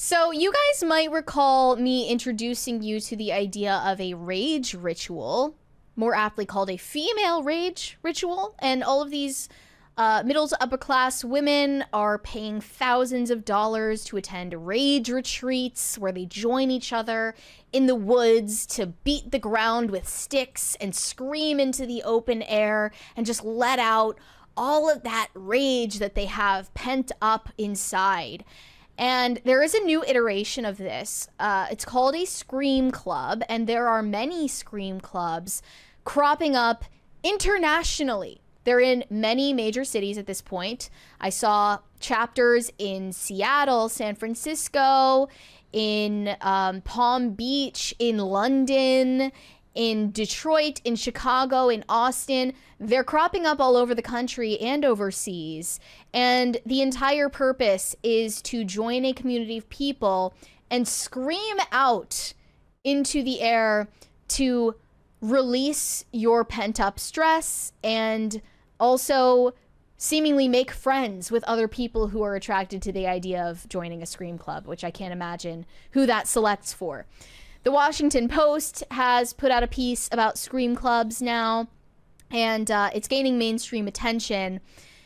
So you guys might recall me introducing you to the idea of a rage ritual, more aptly called a female rage ritual. And all of these middle to upper class women are paying thousands of dollars to attend rage retreats where they join each other in the woods to beat the ground with sticks and scream into the open air and just let out all of that rage that they have pent up inside. And there is a new iteration of this. It's called a Scream Club, and there are many Scream Clubs cropping up internationally. They're in many major cities at this point. I saw chapters in Seattle, San Francisco, in Palm Beach, in London, in Detroit, in Chicago, in Austin. They're cropping up all over the country and overseas. And the entire purpose is to join a community of people and scream out into the air to release your pent-up stress and also seemingly make friends with other people who are attracted to the idea of joining a Scream Club, which I can't imagine who that selects for. The Washington Post has put out a piece about Scream Clubs now, and it's gaining mainstream attention.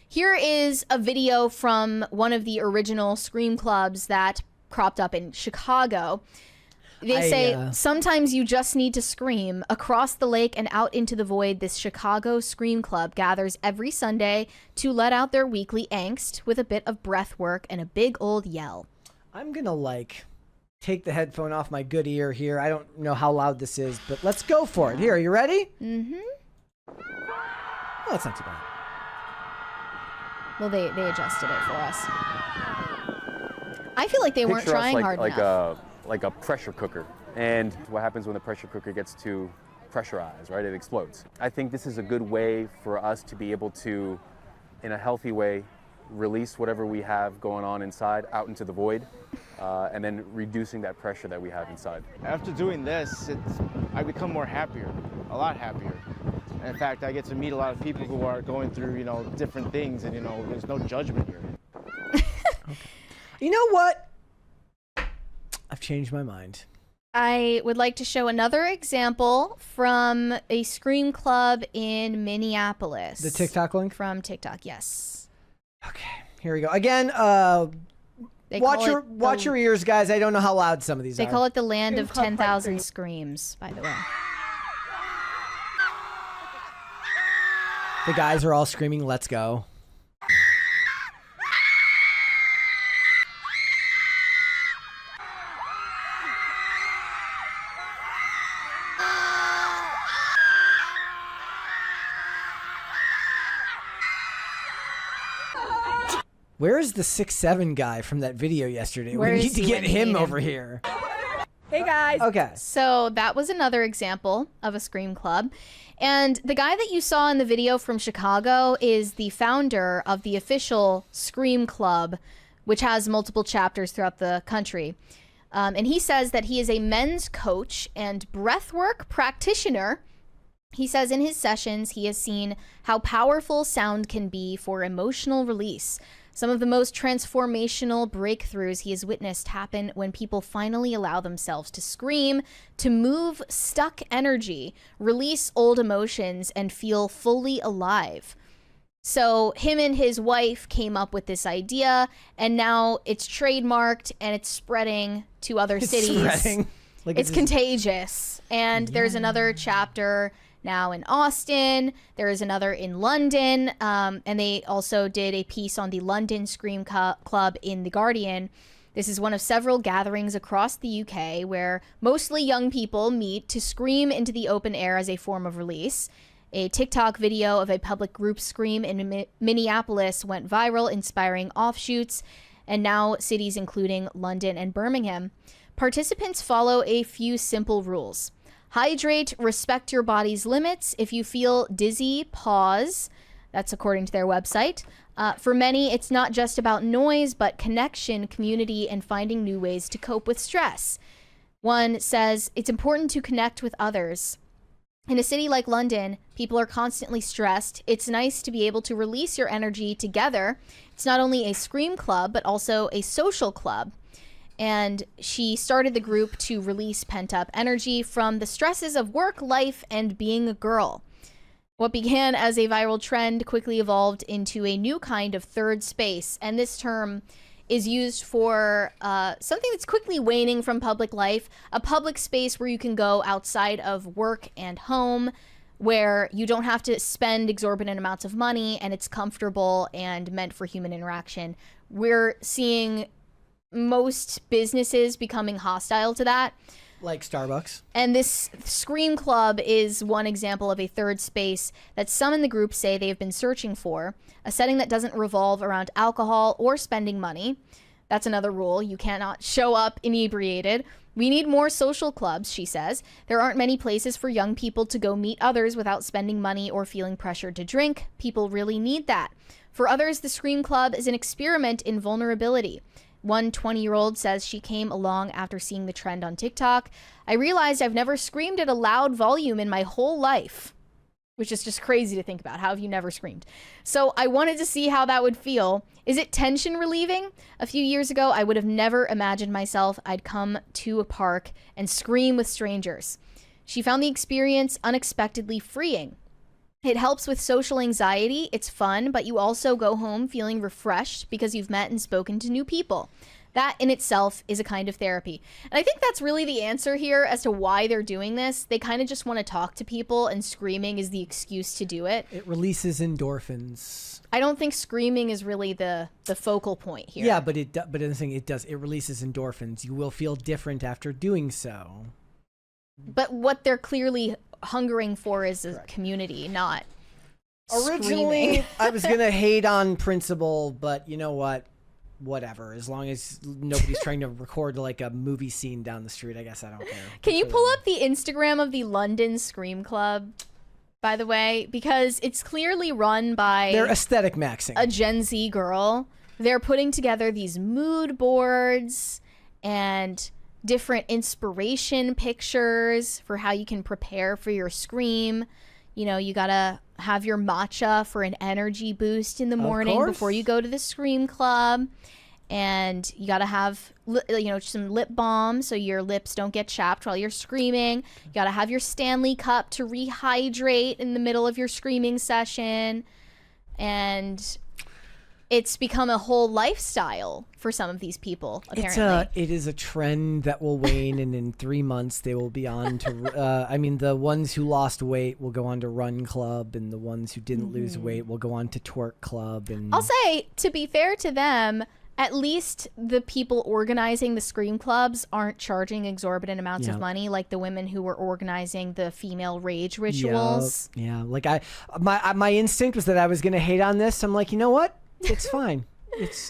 Here is a video from one of the original Scream Clubs that cropped up in Chicago. They say, sometimes you just need to scream. Across the lake and out into the void, this Chicago Scream Club gathers every Sunday to let out their weekly angst with a bit of breath work and a big old yell. I'm gonna take the headphone off my good ear here. I don't know how loud this is, but let's go for it. Here, are you ready? Mm-hmm. Oh, that's not too bad. Well, they adjusted it for us. I feel like they weren't trying hard enough. Like a pressure cooker. And what happens when the pressure cooker gets too pressurized, right? It explodes. I think this is a good way for us to be able to, in a healthy way, release whatever we have going on inside out into the void, and then reducing that pressure that we have inside. After doing this, I become more happier, a lot happier. And in fact, I get to meet a lot of people who are going through, different things, and, there's no judgment here. Okay. You know what? I've changed my mind. I would like to show another example from a Scream Club in Minneapolis. The TikTok link? From TikTok, yes. Okay, here we go. Again, watch your ears, guys. I don't know how loud some of these are. They call it the land of 10,000 screams, by the way. The guys are all screaming, "Let's go." Where's the 6'7" guy from that video yesterday? We need to get him over here. Hey guys. Okay. So that was another example of a Scream Club. And the guy that you saw in the video from Chicago is the founder of the official Scream Club, which has multiple chapters throughout the country. And he says that he is a men's coach and breathwork practitioner. He says in his sessions, he has seen how powerful sound can be for emotional release. Some of the most transformational breakthroughs he has witnessed happen when people finally allow themselves to scream, to move stuck energy, release old emotions, and feel fully alive. So him and his wife came up with this idea, and now it's trademarked and it's spreading to other cities. It's contagious. And there's another chapter now in Austin. There is another in London. And they also did a piece on the London Scream Club in The Guardian. This is one of several gatherings across the UK where mostly young people meet to scream into the open air as a form of release. A TikTok video of a public group scream in Minneapolis went viral, inspiring offshoots, and now cities including London and Birmingham. Participants follow a few simple rules. Hydrate, respect your body's limits. If you feel dizzy, pause. That's according to their website. For many, it's not just about noise, but connection, community, and finding new ways to cope with stress. One says, it's important to connect with others. In a city like London, people are constantly stressed. It's nice to be able to release your energy together. It's not only a scream club, but also a social club. And she started the group to release pent-up energy from the stresses of work, life, and being a girl. What began as a viral trend quickly evolved into a new kind of third space, and this term is used for something that's quickly waning from public life, a public space where you can go outside of work and home, where you don't have to spend exorbitant amounts of money, and it's comfortable and meant for human interaction. We're seeing most businesses becoming hostile to that. Like Starbucks. And this Scream Club is one example of a third space that some in the group say they've been searching for, a setting that doesn't revolve around alcohol or spending money. That's another rule. You cannot show up inebriated. We need more social clubs, she says. There aren't many places for young people to go meet others without spending money or feeling pressured to drink. People really need that. For others, the Scream Club is an experiment in vulnerability. One 20-year-old says she came along after seeing the trend on TikTok. I realized I've never screamed at a loud volume in my whole life, which is just crazy to think about. How have you never screamed? So I wanted to see how that would feel. Is it tension relieving? A few years ago, I would have never imagined myself I'd come to a park and scream with strangers. She found the experience unexpectedly freeing. It helps with social anxiety. It's fun, but you also go home feeling refreshed because you've met and spoken to new people. That in itself is a kind of therapy. And I think that's really the answer here as to why they're doing this. They kind of just want to talk to people, and screaming is the excuse to do it. It releases endorphins. I don't think screaming is really the focal point here. Yeah, but the thing it does, it releases endorphins. You will feel different after doing so. But what they're clearly hungering for is a community, not Originally, screaming. I was going to hate on principle, but you know what? Whatever. As long as nobody's trying to record like a movie scene down the street, I guess I don't care. Can you pull up the Instagram of the London Scream Club, by the way? Because it's clearly run by They're aesthetic maxing. a Gen Z girl. They're putting together these mood boards and different inspiration pictures for how you can prepare for your scream. You know, you gotta have your matcha for an energy boost in the morning course. before you go to the Scream Club. And you gotta have, some lip balm so your lips don't get chapped while you're screaming. You gotta have your Stanley cup to rehydrate in the middle of your screaming session. And it's become a whole lifestyle for some of these people, apparently. It is a trend that will wane, and in 3 months they will be on to. The ones who lost weight will go on to Run Club, and the ones who didn't lose weight will go on to Twerk Club. And I'll say, to be fair to them, at least the people organizing the Scream Clubs aren't charging exorbitant amounts of money like the women who were organizing the female rage rituals. Yeah, like my instinct was that I was going to hate on this. I'm like, you know what? It's fine.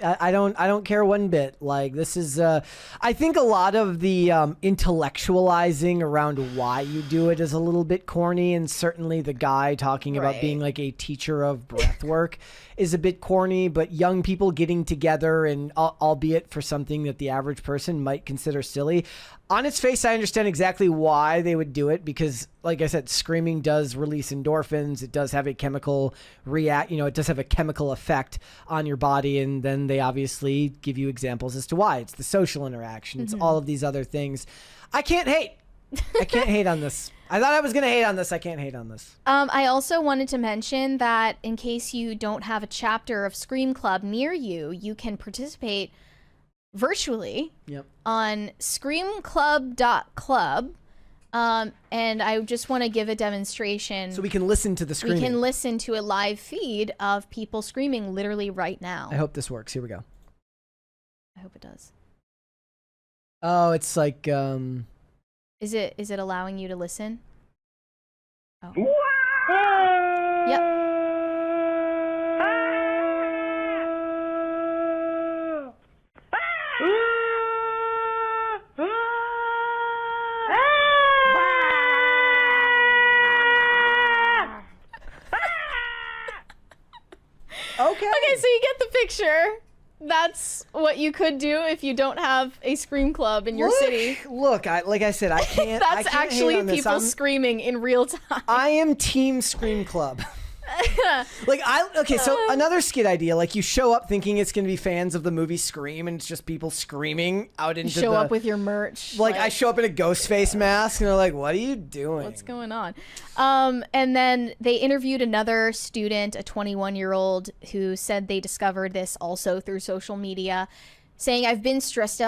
I don't care one bit. Like, this is I think a lot of the intellectualizing around why you do it is a little bit corny, and certainly the guy talking about being like a teacher of breath work is a bit corny, but young people getting together, and albeit for something that the average person might consider silly, on its face I understand exactly why they would do it, because like I said, screaming does release endorphins. It does have a chemical it does have a chemical effect on your body, and then they obviously give you examples as to why. It's the social interaction. It's all of these other things. I can't hate. I can't hate on this. I thought I was going to hate on this. I can't hate on this. I also wanted to mention that in case you don't have a chapter of Scream Club near you, you can participate virtually on screamclub.club. And I just want to give a demonstration. So we can listen to the screaming. We can listen to a live feed of people screaming literally right now. I hope this works. Here we go. I hope it does. Oh, it's like Is it allowing you to listen? Oh. Yep. Okay, so you get the picture. That's what you could do if you don't have a Scream Club in your city. Look, like I said, I can't. That's I can't actually hate on this. people screaming in real time. I am Team Scream Club. Like so another skit idea, like you show up thinking it's going to be fans of the movie Scream and it's just people screaming out into Show up with your merch. like I show up in a ghost face mask and they're like, what are you doing? What's going on? And then they interviewed another student, a 21-year-old, who said they discovered this also through social media, saying, I've been stressed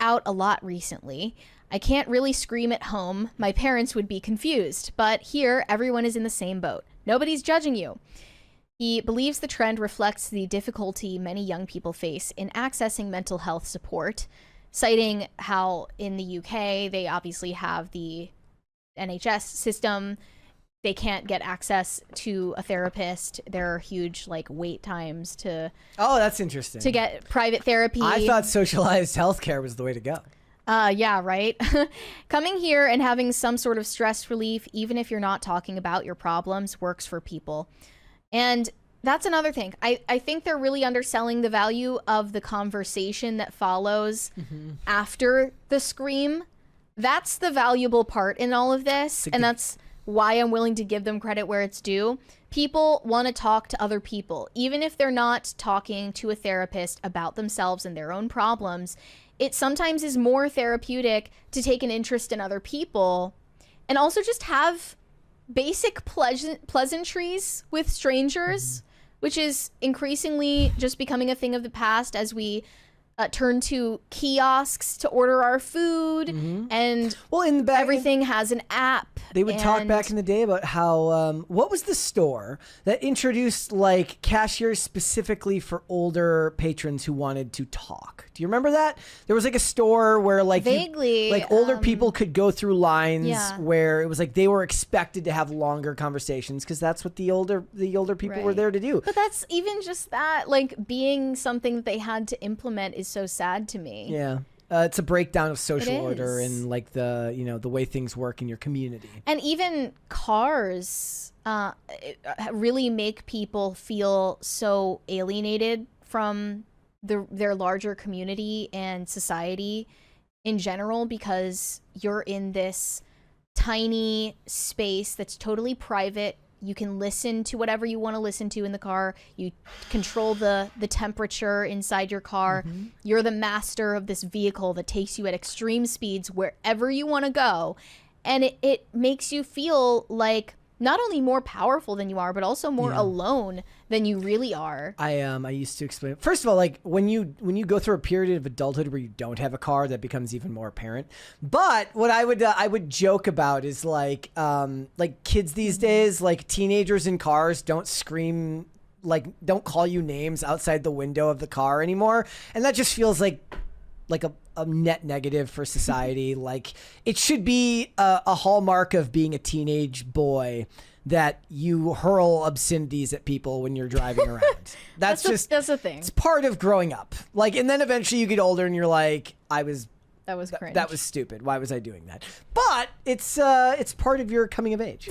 out a lot recently. I can't really scream at home. My parents would be confused. But here, everyone is in the same boat. Nobody's judging you. He believes the trend reflects the difficulty many young people face in accessing mental health support, citing how in the UK, they obviously have the NHS system. They can't get access to a therapist. There are huge wait times to that's interesting. to get private therapy. I thought socialized healthcare was the way to go. Yeah, right. Coming here and having some sort of stress relief, even if you're not talking about your problems, works for people. And that's another thing. I think they're really underselling the value of the conversation that follows after the scream. That's the valuable part in all of this. And that's why I'm willing to give them credit where it's due. People want to talk to other people, even if they're not talking to a therapist about themselves and their own problems. It sometimes is more therapeutic to take an interest in other people and also just have basic pleasantries with strangers, which is increasingly just becoming a thing of the past as we turn to kiosks to order our food, and everything has an app. They would talk back in the day about how what was the store that introduced cashiers specifically for older patrons who wanted to talk? Do you remember that? There was a store where vaguely older people could go through lines where it was they were expected to have longer conversations because that's what the older people were there to do. But that's even just that being something that they had to implement is so sad to me. Yeah. It's a breakdown of social order and the way things work in your community. And even cars really make people feel so alienated from their larger community and society in general, because you're in this tiny space that's totally private. You can listen to whatever you want to listen to in the car. You control the temperature inside your car. You're the master of this vehicle that takes you at extreme speeds wherever you want to go. And it makes you feel like not only more powerful than you are, but also more alone than you really are. I used to explain. First of all, when you go through a period of adulthood where you don't have a car, that becomes even more apparent. But what I would joke about is kids these days, teenagers in cars don't scream, don't call you names outside the window of the car anymore, and that just feels like a net negative for society. It should be a hallmark of being a teenage boy that you hurl obscenities at people when you're driving around. That's a thing. It's part of growing up. And then eventually you get older and you're like, that was cringe. That was stupid. Why was I doing that? But it's part of your coming of age.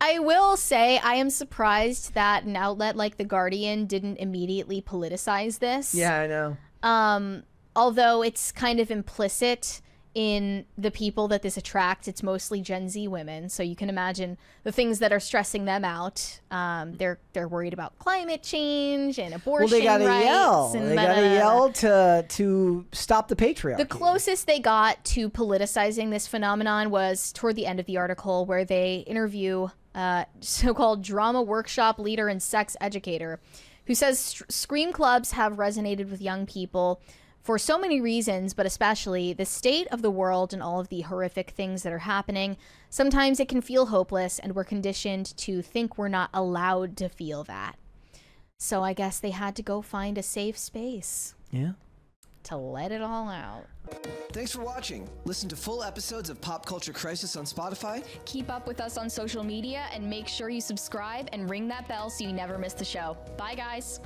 I will say I am surprised that an outlet like The Guardian didn't immediately politicize this. Yeah, I know. Although it's kind of implicit in the people that this attracts. It's mostly Gen Z women, so you can imagine the things that are stressing them out. They're worried about climate change and abortion rights. Well, they gotta yell. They gotta yell to stop the patriarchy. The closest they got to politicizing this phenomenon was toward the end of the article, where they interview so-called drama workshop leader and sex educator, who says scream clubs have resonated with young people for so many reasons, but especially the state of the world and all of the horrific things that are happening. Sometimes it can feel hopeless, and we're conditioned to think we're not allowed to feel that. So I guess they had to go find a safe space. Yeah. To let it all out. Thanks for watching. Listen to full episodes of Pop Culture Crisis on Spotify. Keep up with us on social media and make sure you subscribe and ring that bell so you never miss the show. Bye, guys.